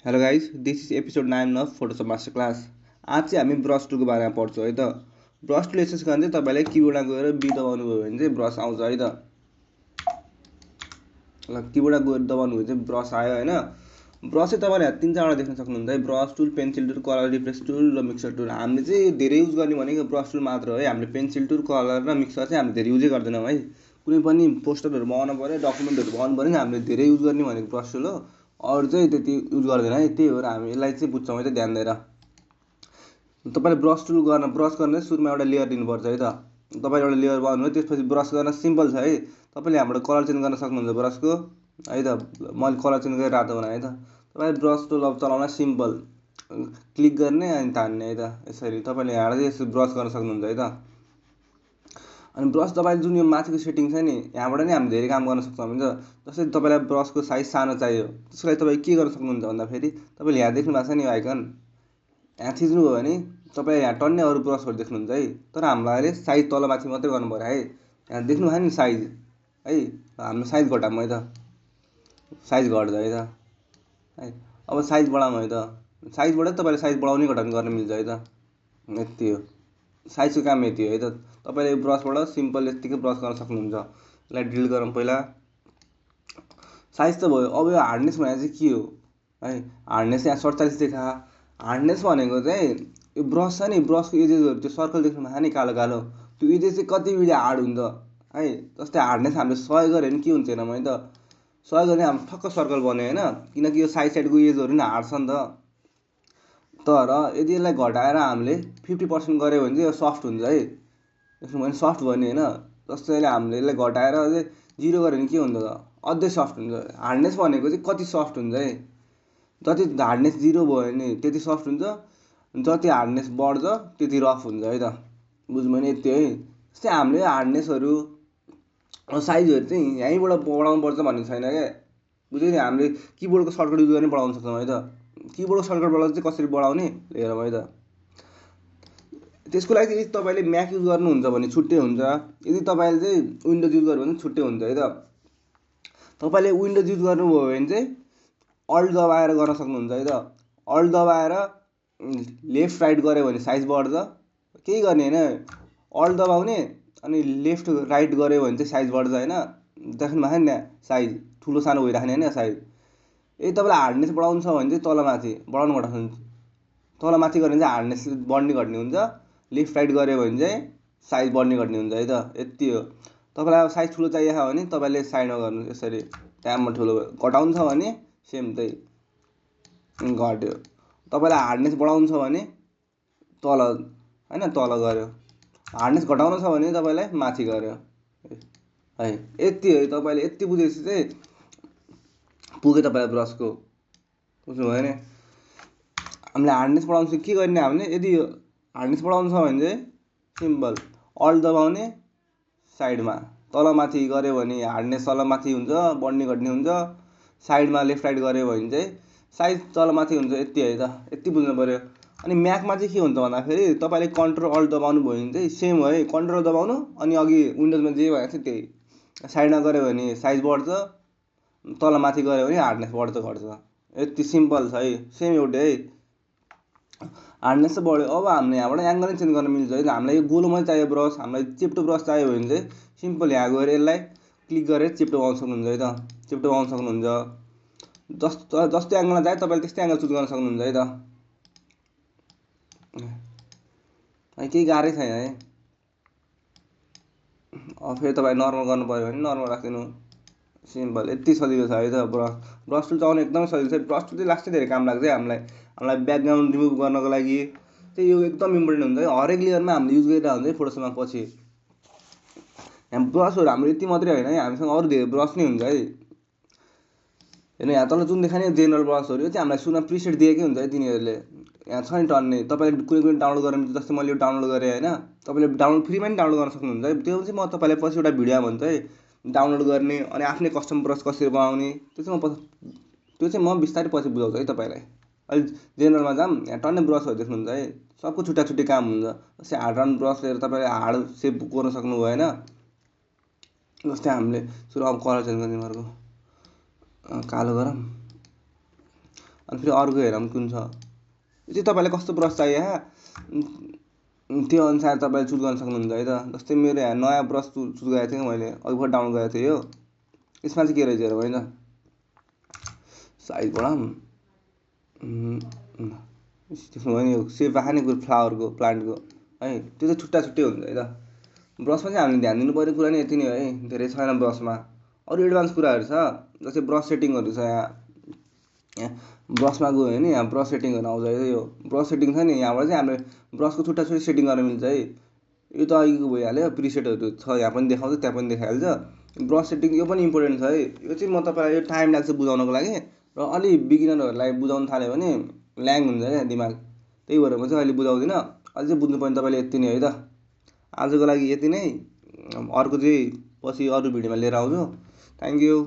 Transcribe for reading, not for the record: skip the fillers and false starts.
Hello guys, this is episode 9 of Photoshop master class. आज चाहिँ हामी ब्रस टुलको बारेमा पढ्छौँ है त। ब्रस टुल एक्सेस गर्न चाहिँ तपाईँले किबोर्डमा गएर बी दबाउनु भयो भने चाहिँ ब्रस आउँछ है त। ल किबोर्डमा गएर दबाउनु भयो चाहिँ ब्रस आयो होइन। ब्रस चाहिँ तपाईँले तिन चारवटा देख्न सक्नुहुन्छ है। Brush tool, pencil tool, colour replace tool र मिक्सर टुल। हामीले चाहिँ धेरै युज गर्ने भनेको ब्रस टुल मात्र हो है। हामीले पेन्सिल टुल, कलर र मिक्सर चाहिँ हामीले धेरै युजै गर्दैनौँ है। कुनै पनि पोस्टरहरू बनाउनु पऱ्यो, डकुमेन्टहरू बनाउनु पऱ्यो नि हामीले धेरै युज गर्ने भनेको ब्रस टुल हो। अरू चाहिँ त्यति युज गर्दैन है। त्यही भएर हामी यसलाई चाहिँ बुझ्छौँ है त ध्यान दिएर। तपाईँले ब्रस गर्न सुरुमा एउटा लेयर दिनुपर्छ है त। तपाईँले एउटा लेयर बनाउनु, त्यसपछि ब्रस गर्न सिम्पल छ है। तपाईँले हाम्रो कलर चेन्ज गर्न सक्नुहुन्छ ब्रसको है त। मैले कलर चेन्ज गरेर रातो बनाएँ है त। तपाईँले ब्रस टुल अब चलाउन सिम्पल, क्लिक गर्ने अनि तान्ने है त। यसरी तपाईँले यहाँबाट चाहिँ यसरी ब्रस गर्न सक्नुहुन्छ है त। अनि ब्रस तपाईँले जुन यो माथिको सेटिङ छ नि, यहाँबाट नै हामी धेरै काम गर्न सक्छौँ हुन्छ। जस्तै तपाईँलाई ब्रसको साइज सानो चाहियो, त्यसको लागि तपाईँ के गर्न सक्नुहुन्छ भन्दाखेरि तपाईँले यहाँ देख्नु भएको छ नि यो आइकन, यहाँ थिच्नुभयो भने तपाईँ यहाँ टन्नै अरू ब्रसहरू देख्नुहुन्छ है। तर हामीलाई अहिले साइज तलमाथि मात्रै गर्नु पऱ्यो है। यहाँ देख्नु भयो नि साइज है। हाम्रो साइज घटाऊँ है त, साइज घट्छ है त है। अब साइज बढाऊँ है त। साइजबाट तपाईँले साइज बढाउने घटाउने गर्न मिल्छ है त। यति हो साइजको काम, यति हो है त। तपाईँले ब्रसबाट सिम्पल यत्तिकै ब्रस गर्न सक्नुहुन्छ। यसलाई डिलिट गरौँ पहिला। साइज त भयो। अब यो हार्डनेस भनेको चाहिँ के हो है। हार्डनेस यहाँ 47 देखा। हार्डनेस भनेको चाहिँ यो ब्रस छ नि, ब्रसको एजेसहरू त्यो सर्कल देख्नु भएको नि कालो कालो, त्यो एजेस चाहिँ कति बिडे हार्ड हुन्छ है। जस्तै हार्डनेस हामीले 100 गऱ्यो भने के हुन्छ हेरौँ है त। 100 गऱ्यो भने हाम्रो ठक्क सर्कल बन्यो होइन, किनकि यो साइड साइडको एजहरू नि हार्ड छ नि त। तर यदि यसलाई घटाएर हामीले 50% गऱ्यो भने चाहिँ यो सफ्ट हुन्छ है। देख्नु भयो भने सफ्ट भयो नि होइन। जस्तै अहिले हामीले यसलाई घटाएर चाहिँ 0 गऱ्यो भने के हुन्छ त, अझै सफ्ट हुन्छ। हार्डनेस भनेको चाहिँ कति सफ्ट हुन्छ है। जति हार्डनेस 0 भयो भने त्यति सफ्ट हुन्छ, जति हार्डनेस बढ्छ त्यति रफ हुन्छ है त। बुझ्नुभयो नि, यति है। जस्तै हामीले हार्डनेसहरू साइजहरू चाहिँ यहीँबाट बढाउनु पर्छ भन्ने छैन क्या। बुझ्यो नि, हामीले किबोर्डको सर्टकट युज गरेर बढाउन सक्छौँ है त। किबोर्डको सर्टकटबाट चाहिँ कसरी बढाउने हेरौँ है त। त्यसको लागि यदि तपाईँले म्याक युज गर्नुहुन्छ भने छुट्टै हुन्छ, यदि तपाईँले चाहिँ विन्डोज युज गर्नु भने छुट्टै हुन्छ है त। तपाईँले विन्डोज युज गर्नुभयो भने चाहिँ अल्ट दबाएर गर्न सक्नुहुन्छ है त। अल्ट दबाएर लेफ्ट राइट गऱ्यो भने साइज बढ्छ, केही गर्ने होइन। अल्ट दबाउने अनि लेफ्ट राइट गऱ्यो भने चाहिँ साइज बढ्छ होइन। देख्नु भएको नि साइज ठुलो सानो भइराख्ने होइन साइज। यदि तपाईँलाई हार्डनेस बढाउनु छ भने चाहिँ तलमाथि बढाउनु घटाउनु, तलमाथि गऱ्यो भने चाहिँ हार्डनेस बढ्ने घट्ने हुन्छ, लेफ्ट राइट गऱ्यो भने चाहिँ साइज बढ्ने घट्ने हुन्छ है त। यति हो। तपाईँलाई अब साइज ठुलो चाहिएको छ भने तपाईँले साइडमा गर्नु, यसरी ट्याममा ठुलो घटाउनु छ भने सेम त्यही घट्यो। तपाईँलाई हार्डनेस बढाउनु छ भने तल होइन, तल गऱ्यो। हार्डनेस घटाउनु छ भने तपाईँलाई माथि गऱ्यो है। यति हो। तपाईँले यति बुझेपछि चाहिँ पुग्यो तपाईँलाई ब्रसको। बुझ्नुभयो नि। हामीले हार्डनेस बढाउनु चाहिँ के गर्ने, हामीले यदि हार्डनेस बढाउनु छ भने चाहिँ सिम्पल अल्ट दबाउने, साइडमा तलमाथि गऱ्यो भने हार्डनेस तलमाथि हुन्छ, बढ्ने घट्ने हुन्छ। साइडमा लेफ्ट राइट गऱ्यो भने चाहिँ साइज तलमाथि हुन्छ। यति है त, यति बुझ्नु पऱ्यो। अनि म्याकमा चाहिँ के हुन्छ भन्दाखेरि तपाईँले कन्ट्रोल अल्ट दबाउनु भयो भने चाहिँ सेम हो है। कन्ट्रोल दबाउनु अनि अघि विन्डोजमा जे भएको छ त्यही। साइडमा गऱ्यो भने साइज बढ्छ, तलमाथि गऱ्यो भने हार्डनेस बढ्छ घट्छ। यति सिम्पल छ है, सेम एउटै है। हार्डनेस चाहिँ बढ्यो। अब हामीले यहाँबाट एङ्गल नै चेन्ज गर्न मिल्छ है। हामीलाई यो गोलो मात्रै चाहियो ब्रस, हामीलाई चेप्टो ब्रस चाहियो भने चाहिँ सिम्पल यहाँ गएर यसलाई क्लिक गरेर चेप्टो बनाउन सक्नुहुन्छ है त। चेप्टो बनाउन सक्नुहुन्छ। जस्तो एङ्गलमा चाहियो तपाईँले त्यस्तै एङ्गल चुज गर्न सक्नुहुन्छ है त। केही गाह्रै छैन है। अब फेरि तपाईँ नर्मल गर्नु पऱ्यो भने नर्मल राखिदिनु, सिम्पल। यति सजिलो छ है त। ब्रस टुल चलाउनु एकदमै सजिलो छ। ब्रस टुल चाहिँ लास्टै धेरै काम लाग्छ है हामीलाई ब्याकग्राउन्ड रिमुभ गर्नको लागि चाहिँ यो एकदम इम्पोर्टेन्ट हुन्छ है। हरेक लेयरमा हामीले युज गरिरहेको हुन्छ है फोटोसपमा। पछि यहाँ ब्रसहरू हाम्रो यति मात्रै होइन है, हामीसँग अरू धेरै ब्रस नै हुन्छ है। हेर्नु यहाँ तल जुन देखाने जेनरल ब्रसहरू, यो चाहिँ हामीलाई सुरुमा प्रिसेट दिएकै हुन्छ है तिनीहरूले। यहाँ छ नि टन्नै। तपाईँले कुनै कुनै डाउनलोड गरेर, जस्तै मैले यो डाउनलोड गरेँ होइन, तपाईँले डाउनलोड फ्रीमा नि डाउनलोड गर्न सक्नुहुन्छ है। त्यो चाहिँ म तपाईँलाई पछि एउटा भिडियोमा भन्छु है, डाउनलोड गर्ने अनि आफ्नै कस्टम ब्रस कसरी बनाउने। त्यो चाहिँ म बिस्तारै पछि बुझाउँछु है तपाईँलाई। अहिले जेनरलमा जाऊँ, यहाँ टन्नै ब्रसहरू देख्नुहुन्छ है, सबको छुट्टा छुट्टै काम हुन्छ। जस्तै हार्ड राउन्ड ब्रस लिएर तपाईँले हार्ड सेप गर्न सक्नुभयो होइन। जस्तै हामीले सुरु अब कलर चेन्ज गर्ने अर्को कालो गरौँ। अनि फेरि अर्को हेरौँ कुन छ। यो चाहिँ तपाईँलाई कस्तो ब्रस चाहियो त्यो अनुसार तपाईँले चुज गर्न सक्नुहुन्छ है त। जस्तै मेरो यहाँ नयाँ ब्रस चुज गरेको थिएँ मैले अघि भर्खर डाउनलोड गरेको थिएँ यो। यसमा चाहिँ के रहेछ हेरौँ है त, साइडबाट देख्नुभयो नि, यो सेप आएको नि कुरो फ्लावरको प्लान्टको है, त्यो चाहिँ छुट्टा छुट्टै हुन्छ है त। ब्रसमा चाहिँ हामीले ध्यान दिनुपर्ने कुरा नै यति नै हो है, धेरै छैन ब्रसमा। अरू एडभान्स कुराहरू छ, जस्तै ब्रस सेटिङहरू छ यहाँ ब्रसमा गयो भने यहाँ ब्रस सेटिङहरू आउँछ है। यो ब्रस सेटिङ छ नि, यहाँबाट चाहिँ हामीले ब्रसको छुट्टा छुट्टै सेटिङ गर्न मिल्छ है। यो त अघिको भइहाल्यो, प्रिसेटहरू छ यहाँ पनि देखाउँछ त्यहाँ पनि देखाइहाल्छ। ब्रस सेटिङ यो पनि इम्पोर्टेन्ट छ है। यो चाहिँ म तपाईँलाई यो टाइम लाग्छ बुझाउनको लागि, र अलि बिगिनरहरूलाई बुझाउनु थाल्यो भने ल्याङ हुन्छ क्या दिमाग, त्यही भएर म चाहिँ अहिले बुझाउँदिनँ। अझै बुझ्नुपर्ने तपाईँले यति नै है त। आजको लागि यति नै, अर्को चाहिँ पछि अरू भिडियोमा लिएर आउँछु। Thank you.